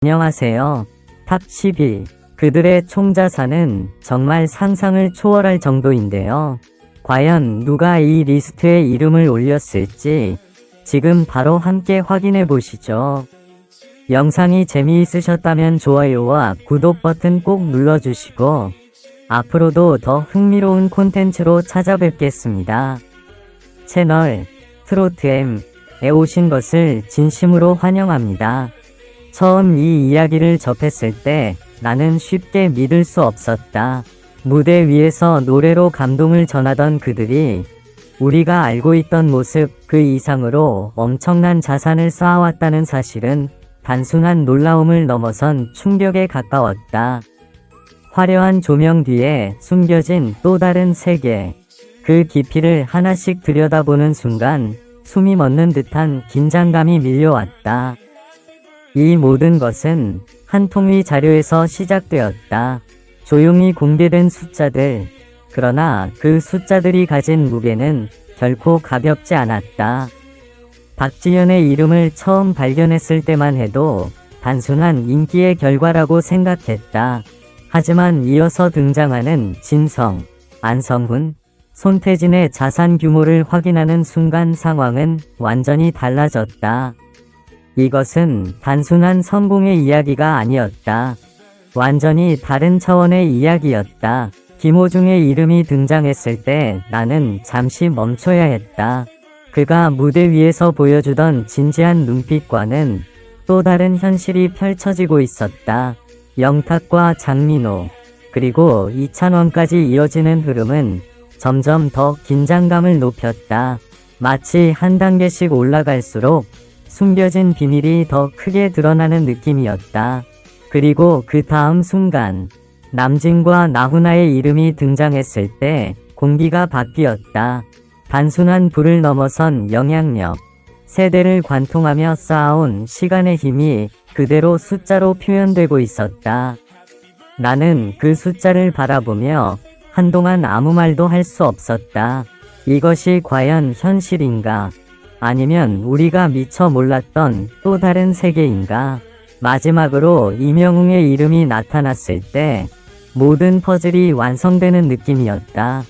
안녕하세요. 탑 10위. 그들의 총자산은 정말 상상을 초월할 정도인데요. 과연 누가 이 리스트에 이름을 올렸을지 지금 바로 함께 확인해 보시죠. 영상이 재미있으셨다면 좋아요와 구독 버튼 꼭 눌러주시고 앞으로도 더 흥미로운 콘텐츠로 찾아뵙겠습니다. 채널 트로트M에 오신 것을 진심으로 환영합니다. 처음 이 이야기를 접했을 때 나는 쉽게 믿을 수 없었다. 무대 위에서 노래로 감동을 전하던 그들이 우리가 알고 있던 모습 그 이상으로 엄청난 자산을 쌓아왔다는 사실은 단순한 놀라움을 넘어선 충격에 가까웠다. 화려한 조명 뒤에 숨겨진 또 다른 세계. 그 깊이를 하나씩 들여다보는 순간 숨이 멎는 듯한 긴장감이 밀려왔다. 이 모든 것은 한 통의 자료에서 시작되었다. 조용히 공개된 숫자들. 그러나 그 숫자들이 가진 무게는 결코 가볍지 않았다. 박지현의 이름을 처음 발견했을 때만 해도 단순한 인기의 결과라고 생각했다. 하지만 이어서 등장하는 진성, 안성훈, 손태진의 자산 규모를 확인하는 순간 상황은 완전히 달라졌다. 이것은 단순한 성공의 이야기가 아니었다. 완전히 다른 차원의 이야기였다. 김호중의 이름이 등장했을 때 나는 잠시 멈춰야 했다. 그가 무대 위에서 보여주던 진지한 눈빛과는 또 다른 현실이 펼쳐지고 있었다. 영탁과 장민호, 그리고 이찬원까지 이어지는 흐름은 점점 더 긴장감을 높였다. 마치 한 단계씩 올라갈수록 숨겨진 비밀이 더 크게 드러나는 느낌이었다. 그리고 그 다음 순간 남진과 나훈아의 이름이 등장했을 때 공기가 바뀌었다. 단순한 부를 넘어선 영향력, 세대를 관통하며 쌓아온 시간의 힘이 그대로 숫자로 표현되고 있었다. 나는 그 숫자를 바라보며 한동안 아무 말도 할 수 없었다. 이것이 과연 현실인가? 아니면 우리가 미처 몰랐던 또 다른 세계인가? 마지막으로 이명웅의 이름이 나타났을 때 모든 퍼즐이 완성되는 느낌이었다.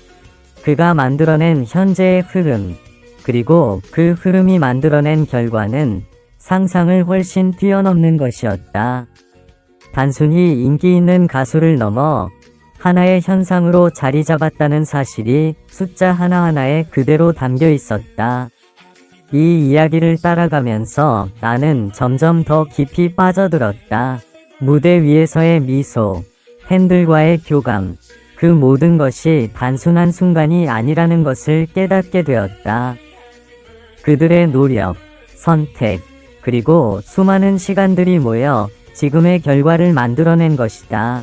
그가 만들어낸 현재의 흐름, 그리고 그 흐름이 만들어낸 결과는 상상을 훨씬 뛰어넘는 것이었다. 단순히 인기 있는 가수를 넘어 하나의 현상으로 자리 잡았다는 사실이 숫자 하나하나에 그대로 담겨 있었다. 이 이야기를 따라가면서 나는 점점 더 깊이 빠져들었다. 무대 위에서의 미소, 팬들과의 교감, 그 모든 것이 단순한 순간이 아니라는 것을 깨닫게 되었다. 그들의 노력, 선택, 그리고 수많은 시간들이 모여 지금의 결과를 만들어낸 것이다.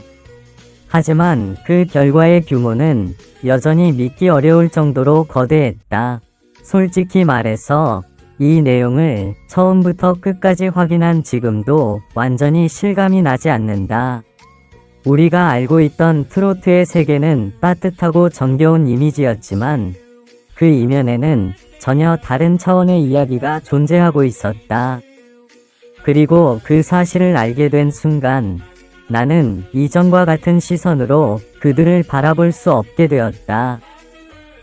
하지만 그 결과의 규모는 여전히 믿기 어려울 정도로 거대했다. 솔직히 말해서 이 내용을 처음부터 끝까지 확인한 지금도 완전히 실감이 나지 않는다. 우리가 알고 있던 트로트의 세계는 따뜻하고 정겨운 이미지였지만 그 이면에는 전혀 다른 차원의 이야기가 존재하고 있었다. 그리고 그 사실을 알게 된 순간 나는 이전과 같은 시선으로 그들을 바라볼 수 없게 되었다.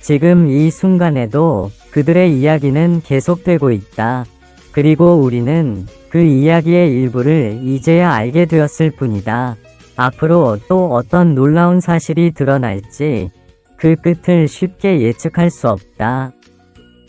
지금 이 순간에도 그들의 이야기는 계속되고 있다. 그리고 우리는 그 이야기의 일부를 이제야 알게 되었을 뿐이다. 앞으로 또 어떤 놀라운 사실이 드러날지 그 끝을 쉽게 예측할 수 없다.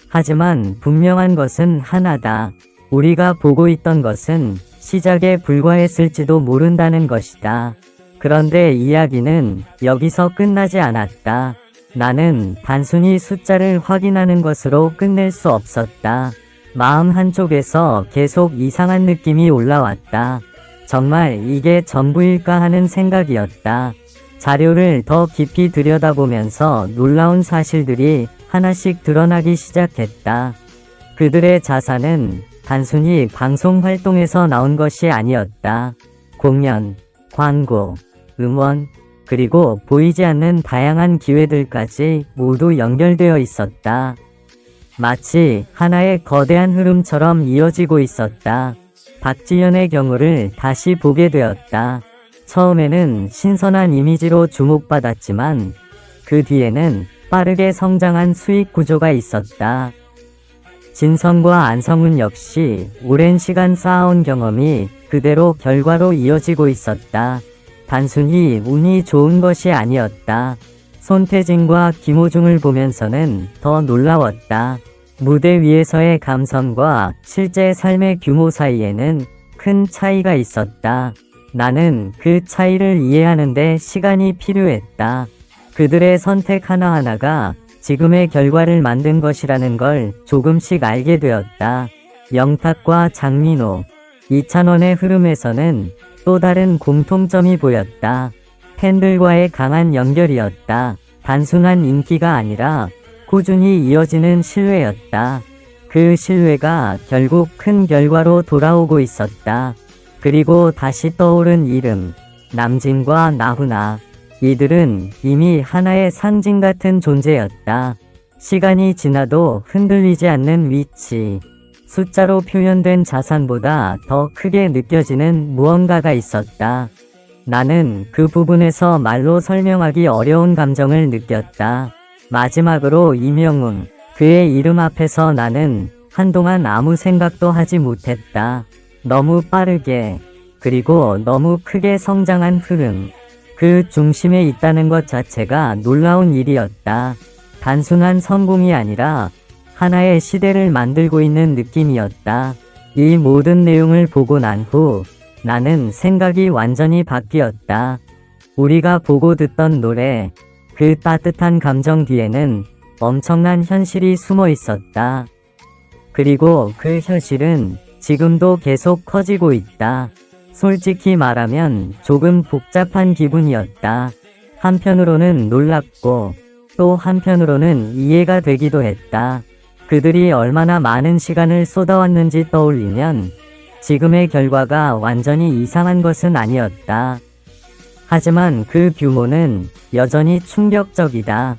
하지만 분명한 것은 하나다. 우리가 보고 있던 것은 시작에 불과했을지도 모른다는 것이다. 그런데 이야기는 여기서 끝나지 않았다. 나는 단순히 숫자를 확인하는 것으로 끝낼 수 없었다. 마음 한쪽에서 계속 이상한 느낌이 올라왔다. 정말 이게 전부일까 하는 생각이었다. 자료를 더 깊이 들여다보면서 놀라운 사실들이 하나씩 드러나기 시작했다. 그들의 자산은 단순히 방송 활동에서 나온 것이 아니었다. 공연, 광고, 음원, 그리고 보이지 않는 다양한 기회들까지 모두 연결되어 있었다. 마치 하나의 거대한 흐름처럼 이어지고 있었다. 박지현의 경우를 다시 보게 되었다. 처음에는 신선한 이미지로 주목받았지만 그 뒤에는 빠르게 성장한 수익 구조가 있었다. 진성과 안성훈 역시 오랜 시간 쌓아온 경험이 그대로 결과로 이어지고 있었다. 단순히 운이 좋은 것이 아니었다. 손태진과 김호중을 보면서는 더 놀라웠다. 무대 위에서의 감성과 실제 삶의 규모 사이에는 큰 차이가 있었다. 나는 그 차이를 이해하는데 시간이 필요했다. 그들의 선택 하나하나가 지금의 결과를 만든 것이라는 걸 조금씩 알게 되었다. 영탁과 장민호, 이찬원의 흐름에서는 또 다른 공통점이 보였다. 팬들과의 강한 연결이었다. 단순한 인기가 아니라 꾸준히 이어지는 신뢰였다. 그 신뢰가 결국 큰 결과로 돌아오고 있었다. 그리고 다시 떠오른 이름, 남진과 나훈아. 이들은 이미 하나의 상징 같은 존재였다. 시간이 지나도 흔들리지 않는 위치. 숫자로 표현된 자산보다 더 크게 느껴지는 무언가가 있었다. 나는 그 부분에서 말로 설명하기 어려운 감정을 느꼈다. 마지막으로 이명웅. 그의 이름 앞에서 나는 한동안 아무 생각도 하지 못했다. 너무 빠르게, 그리고 너무 크게 성장한 흐름. 그 중심에 있다는 것 자체가 놀라운 일이었다. 단순한 성공이 아니라 하나의 시대를 만들고 있는 느낌이었다. 이 모든 내용을 보고 난 후 나는 생각이 완전히 바뀌었다. 우리가 보고 듣던 노래, 그 따뜻한 감정 뒤에는 엄청난 현실이 숨어 있었다. 그리고 그 현실은 지금도 계속 커지고 있다. 솔직히 말하면 조금 복잡한 기분이었다. 한편으로는 놀랍고 또 한편으로는 이해가 되기도 했다. 그들이 얼마나 많은 시간을 쏟아왔는지 떠올리면 지금의 결과가 완전히 이상한 것은 아니었다. 하지만 그 규모는 여전히 충격적이다.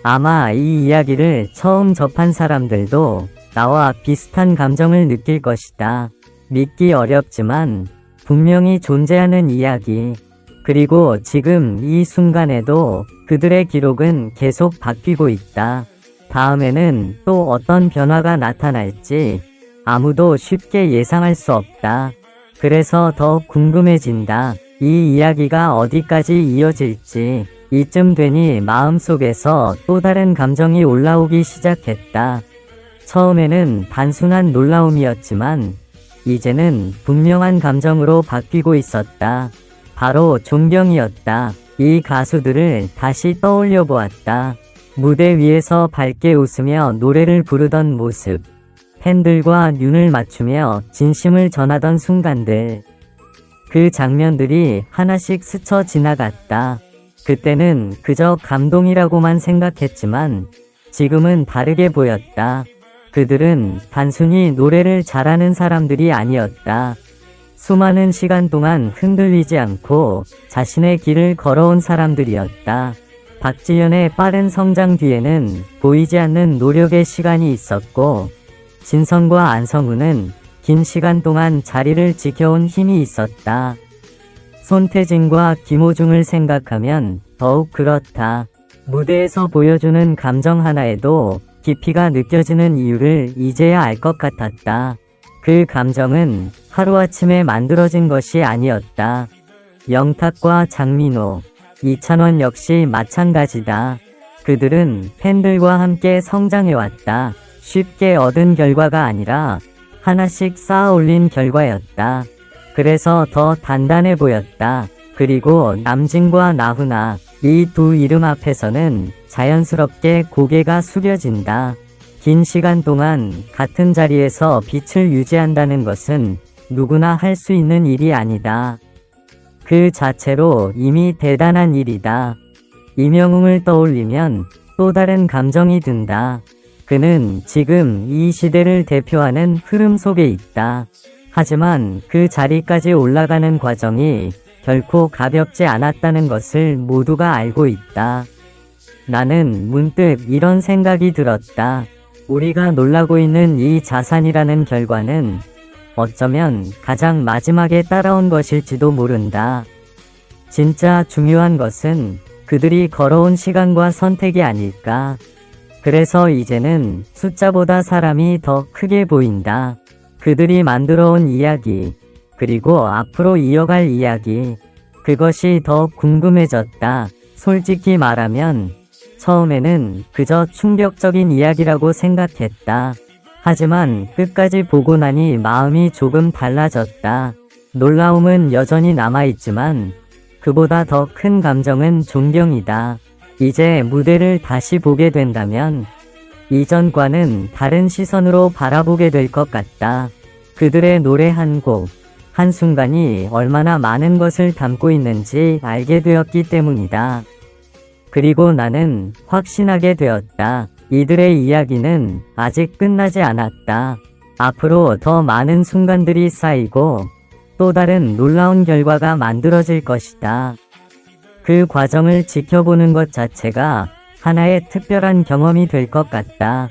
아마 이 이야기를 처음 접한 사람들도 나와 비슷한 감정을 느낄 것이다. 믿기 어렵지만 분명히 존재하는 이야기. 그리고 지금 이 순간에도 그들의 기록은 계속 바뀌고 있다. 다음에는 또 어떤 변화가 나타날지 아무도 쉽게 예상할 수 없다. 그래서 더 궁금해진다. 이 이야기가 어디까지 이어질지. 이쯤 되니 마음속에서 또 다른 감정이 올라오기 시작했다. 처음에는 단순한 놀라움이었지만 이제는 분명한 감정으로 바뀌고 있었다. 바로 존경이었다. 이 가수들을 다시 떠올려 보았다. 무대 위에서 밝게 웃으며 노래를 부르던 모습. 팬들과 눈을 맞추며 진심을 전하던 순간들. 그 장면들이 하나씩 스쳐 지나갔다. 그때는 그저 감동이라고만 생각했지만 지금은 다르게 보였다. 그들은 단순히 노래를 잘하는 사람들이 아니었다. 수많은 시간 동안 흔들리지 않고 자신의 길을 걸어온 사람들이었다. 박지현의 빠른 성장 뒤에는 보이지 않는 노력의 시간이 있었고, 진성과 안성훈은 긴 시간 동안 자리를 지켜온 힘이 있었다. 손태진과 김호중을 생각하면 더욱 그렇다. 무대에서 보여주는 감정 하나에도 깊이가 느껴지는 이유를 이제야 알 것 같았다. 그 감정은 하루아침에 만들어진 것이 아니었다. 영탁과 장민호, 이찬원 역시 마찬가지다. 그들은 팬들과 함께 성장해왔다. 쉽게 얻은 결과가 아니라 하나씩 쌓아 올린 결과였다. 그래서 더 단단해 보였다. 그리고 남진과 나훈아, 이 두 이름 앞에서는 자연스럽게 고개가 숙여진다. 긴 시간 동안 같은 자리에서 빛을 유지한다는 것은 누구나 할 수 있는 일이 아니다. 그 자체로 이미 대단한 일이다. 이명웅을 떠올리면 또 다른 감정이 든다. 그는 지금 이 시대를 대표하는 흐름 속에 있다. 하지만 그 자리까지 올라가는 과정이 결코 가볍지 않았다는 것을 모두가 알고 있다. 나는 문득 이런 생각이 들었다. 우리가 놀라고 있는 이 자산이라는 결과는 어쩌면 가장 마지막에 따라온 것일지도 모른다. 진짜 중요한 것은 그들이 걸어온 시간과 선택이 아닐까. 그래서 이제는 숫자보다 사람이 더 크게 보인다. 그들이 만들어온 이야기, 그리고 앞으로 이어갈 이야기, 그것이 더 궁금해졌다. 솔직히 말하면 처음에는 그저 충격적인 이야기라고 생각했다. 하지만 끝까지 보고 나니 마음이 조금 달라졌다. 놀라움은 여전히 남아있지만 그보다 더 큰 감정은 존경이다. 이제 무대를 다시 보게 된다면 이전과는 다른 시선으로 바라보게 될 것 같다. 그들의 노래 한 곡, 한순간이 얼마나 많은 것을 담고 있는지 알게 되었기 때문이다. 그리고 나는 확신하게 되었다. 이들의 이야기는 아직 끝나지 않았다. 앞으로 더 많은 순간들이 쌓이고 또 다른 놀라운 결과가 만들어질 것이다. 그 과정을 지켜보는 것 자체가 하나의 특별한 경험이 될 것 같다.